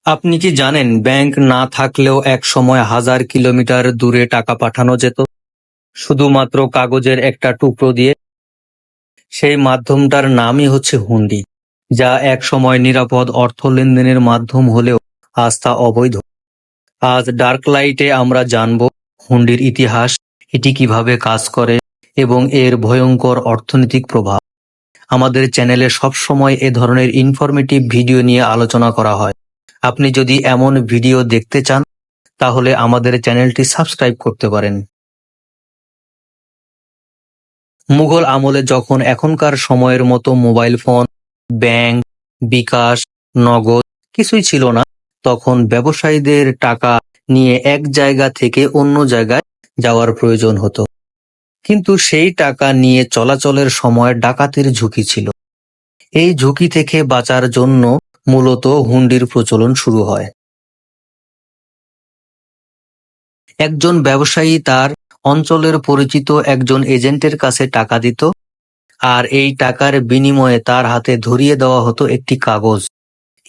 আপনি কি জানেন ব্যাংক না থাকলেও একসময় হাজার কিলোমিটার দূরে টাকা পাঠানো যেত শুধুমাত্র কাগজের একটা টুকরো দিয়ে? সেই মাধ্যমটার নামই হচ্ছে হুন্ডি, যা একসময় নিরাপদ অর্থ লেনদেনের মাধ্যম হলেও আজ তা অবৈধ। আজ ডার্ক লাইটে আমরা জানব হুন্ডির ইতিহাস, এটি কিভাবে কাজ করে এবং এর ভয়ঙ্কর অর্থনৈতিক প্রভাব। আমাদের চ্যানেলে সবসময় এ ধরনের ইনফরমেটিভ ভিডিও নিয়ে আলোচনা করা হয়। আপনি যদি এমন ভিডিও দেখতে চান তাহলে আমাদের চ্যানেলটি সাবস্ক্রাইব করতে পারেন। মুঘল আমলে যখন এখনকার সময়ের মতো মোবাইল ফোন, ব্যাংক, বিকাশ, নগদ কিছুই ছিল না, তখন ব্যবসায়ীদের টাকা নিয়ে এক জায়গা থেকে অন্য জায়গায় যাওয়ার প্রয়োজন হতো। কিন্তু সেই টাকা নিয়ে চলাচলের সময় ডাকাতির ঝুঁকি ছিল। এই ঝুঁকি থেকে বাঁচার জন্য মূলত হুন্ডির প্রচলন শুরু হয়। একজন ব্যবসায়ী তার অঞ্চলের পরিচিত একজন এজেন্টের কাছে টাকা দিত, আর এই টাকার বিনিময়ে তার হাতে ধরিয়ে দেওয়া হতো একটি কাগজ।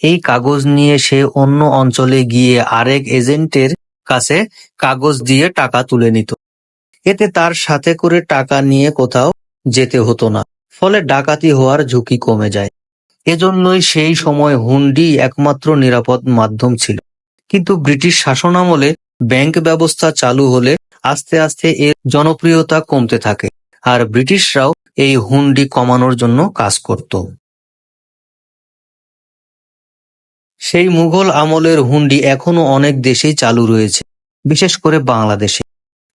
এই কাগজ নিয়ে সে অন্য অঞ্চলে গিয়ে আরেক এজেন্টের কাছে কাগজ দিয়ে টাকা তুলে নিত। এতে তার সাথে করে টাকা নিয়ে কোথাও যেতে হতো না, ফলে ডাকাতি হওয়ার ঝুঁকি কমে যায়। এজন্যই সেই সময় হুন্ডি একমাত্র নিরাপদ মাধ্যম ছিল। কিন্তু ব্রিটিশ শাসনামলে ব্যাংক ব্যবস্থা চালু হলে আস্তে আস্তে এর জনপ্রিয়তা কমতে থাকে, আর ব্রিটিশরাও এই হুন্ডি কমানোর জন্য কাজ করত। সেই মুঘল আমলের হুন্ডি এখনো অনেক দেশেই চালু রয়েছে, বিশেষ করে বাংলাদেশে।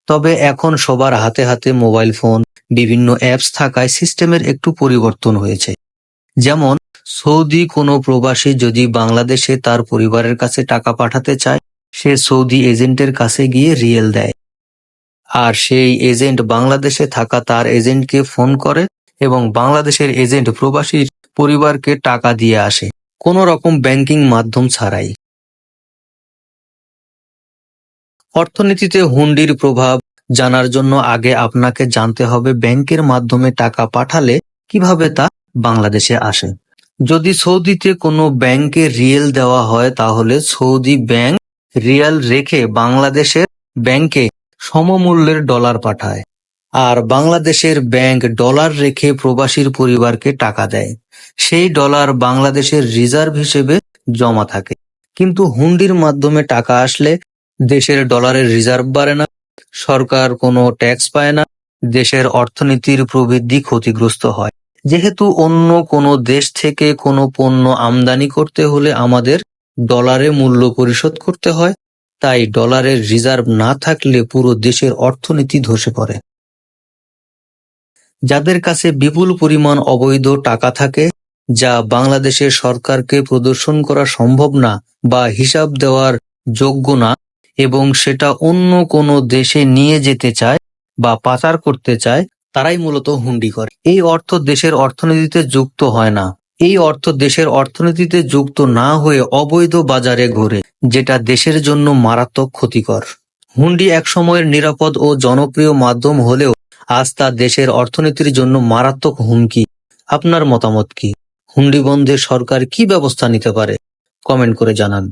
তবে এখন সবার হাতে হাতে মোবাইল ফোন, বিভিন্ন অ্যাপস থাকায় সিস্টেমের একটু পরিবর্তন হয়েছে। যেমন সৌদি কোনো প্রবাসী যদি বাংলাদেশে তার পরিবারের কাছে টাকা পাঠাতে চায়, সে সৌদি এজেন্টের কাছে গিয়ে রিয়েল দেয়, আর সেই এজেন্ট বাংলাদেশে থাকা তার এজেন্টকে ফোন করে এবং বাংলাদেশের এজেন্ট প্রবাসীর পরিবারকে টাকা দিয়ে আসে, কোনো রকম ব্যাংকিং মাধ্যম ছাড়াই। অর্থনীতিতে হুন্ডির প্রভাব জানার জন্য আগে আপনাকে জানতে হবে ব্যাংকের মাধ্যমে টাকা পাঠালে কিভাবে তা বাংলাদেশে আসে। যদি সৌদিতে কোনো ব্যাংকে রিয়েল দেওয়া হয় তাহলে সৌদি ব্যাংক রিয়াল রেখে বাংলাদেশের ব্যাংকে সমমূল্যের ডলার পাঠায়, আর বাংলাদেশের ব্যাংক ডলার রেখে প্রবাসীর পরিবারকে টাকা দেয়। সেই ডলার বাংলাদেশের রিজার্ভ হিসেবে জমা থাকে। কিন্তু হুন্ডির মাধ্যমে টাকা আসলে দেশের ডলারের রিজার্ভ বাড়ে না, সরকার কোনো ট্যাক্স পায় না, দেশের অর্থনীতির প্রবৃদ্ধি ক্ষতিগ্রস্ত হয়। যেহেতু অন্য কোনো দেশ থেকে কোনো পণ্য আমদানি করতে হলে আমাদের ডলারে মূল্য পরিশোধ করতে হয়, তাই ডলারের রিজার্ভ না থাকলে পুরো দেশের অর্থনীতি ধসে পড়ে। যাদের কাছে বিপুল পরিমাণ অবৈধ টাকা থাকে, যা বাংলাদেশের সরকারকে প্রদর্শন করা সম্ভব না বা হিসাব দেওয়ার যোগ্য না, এবং সেটা অন্য কোনো দেশে নিয়ে যেতে চায় বা পাচার করতে চায়, তারাই মূলত হুন্ডি করে। এই অর্থ দেশের অর্থনীতিতে যুক্ত হয় না। এই অর্থ দেশের অর্থনীতিতে যুক্ত না হয়ে অবৈধ বাজারে ঘোরে, যেটা দেশের জন্য মারাত্মক ক্ষতিকর। হুন্ডি একসময়ের নিরাপদ ও জনপ্রিয় মাধ্যম হলেও আজ তা দেশের অর্থনীতির জন্য মারাত্মক হুমকি। আপনার মতামত কি? হুন্ডি বন্ধে সরকার কি ব্যবস্থা নিতে পারে? কমেন্ট করে জানান।